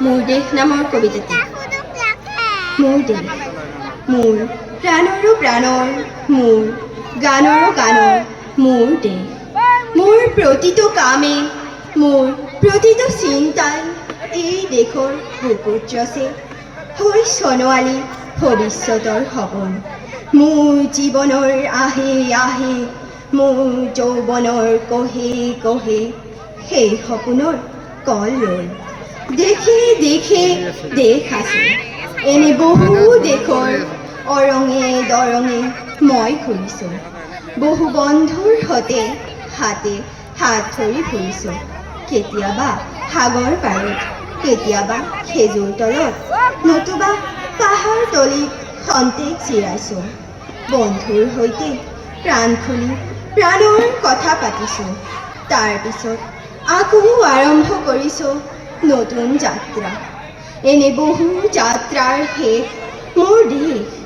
মোৰ দেশ নামৰ কবিতাটি। মোৰ দেশ, মোৰ প্ৰাণৰো প্ৰাণৰ, মোৰ গানৰো গানৰ, মোৰ দেশ। মোৰ প্ৰতিটো কামে, মোৰ প্ৰতিটো চিন্তাই এই দেশৰ বুকুত ৰচে হৈ সোণোৱালী ভৱিষ্যতৰ সপোন। মোৰ জীৱনৰ আহে আহে, মোৰ যৌৱনৰ কহে কহে, সেই সপোনৰ কল ৰৈ দেশে দেশে দেশ আছে। এনে বহু দেশৰ অৰঙে দৰঙে মই ঘূৰিছোঁ। বহু বন্ধুৰ সৈতে হাতে হাত ধৰি ফুৰিছোঁ। কেতিয়াবা সাগৰ পাৰত, কেতিয়াবা খেজুৰ তলত, নতুবা পাহাৰ তলিত খন্তেক জিৰাইছোঁ। বন্ধুৰ সৈতে প্ৰাণ খুলি প্ৰাণৰ কথা পাতিছোঁ। তাৰপিছত আকৌ আৰম্ভ কৰিছোঁ নতুন যাত্ৰা। এনে বহু যাত্ৰাৰ শেষ মোৰ দেশ,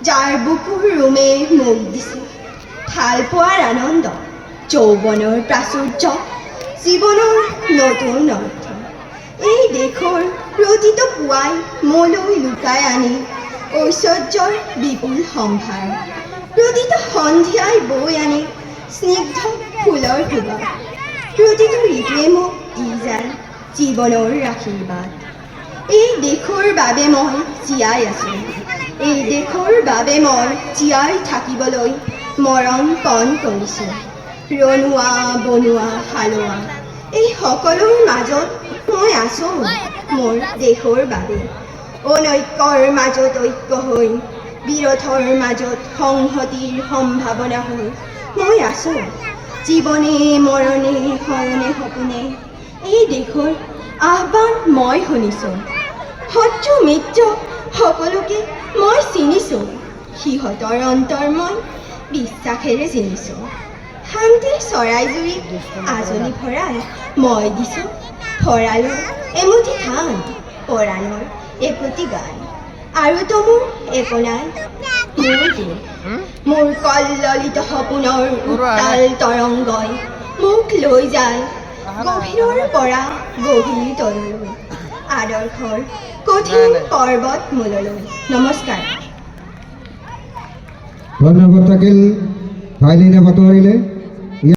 যাৰ বুকুৰ ৰুমে মোক দিছে ভাল পোৱাৰ আনন্দ, যৌৱনৰ প্ৰাচুৰ্য, জীৱনৰ নতুন অৰ্থ। এই দেশৰ প্ৰতিটো পুৱাই মোলৈ লুকাই আনি ঐশ্বৰ্যৰ বিপুল সম্ভাৰ। প্ৰতিটো সন্ধিয়াই বৈ আনি স্নিগ্ধ ফুলৰ সুবাস। প্ৰতিটো ঋতুৱে মোক দি যায় জীৱনৰ আশীৰ্বাদ। এই দেশৰ বাবে মই জীয়াই আছোঁ। এই দেশৰ বাবে মই জীয়াই থাকিবলৈ মৰণ পণ কৰিছোঁ। ৰনোৱা বনোৱা হালোৱা এই সকলোৰ মাজত মই আছোঁ মোৰ দেশৰ বাবে। অনৈক্যৰ মাজত ঐক্য হৈ, বিৰোধৰ মাজত সংহতিৰ সম্ভাৱনা হৈ মই আছোঁ। জীৱনে মৰণে শৰণে সপোনে এই দেশৰ আহ্বান মই শুনিছোঁ। শত্ৰু মিত্ৰ সকলোকে মই চিনিছোঁ। সিহঁতৰ অন্তৰ মই বিশ্বাসেৰে চিনিছোঁ। শান্তিৰ চৰাইজুৰিত আজলি ভৰাই মই দিছোঁ ভঁৰালৰ এমুঠি ধান, পৰাণৰ একোটি গান। আৰুতো মোৰ একো নাই, মোৰ দেশ, মোৰ কল্ললিত সপোনৰ উত্তাল তৰংগই মোক লৈ যায় গভীৰৰ পৰা গভীৰ তললৈ, আদৰ্শৰ কঠিন পৰ্বত মূললৈ। নমস্কাৰ। ধন্যবাদ থাকিল ভাইলিনে পাটোৱাৰীলে।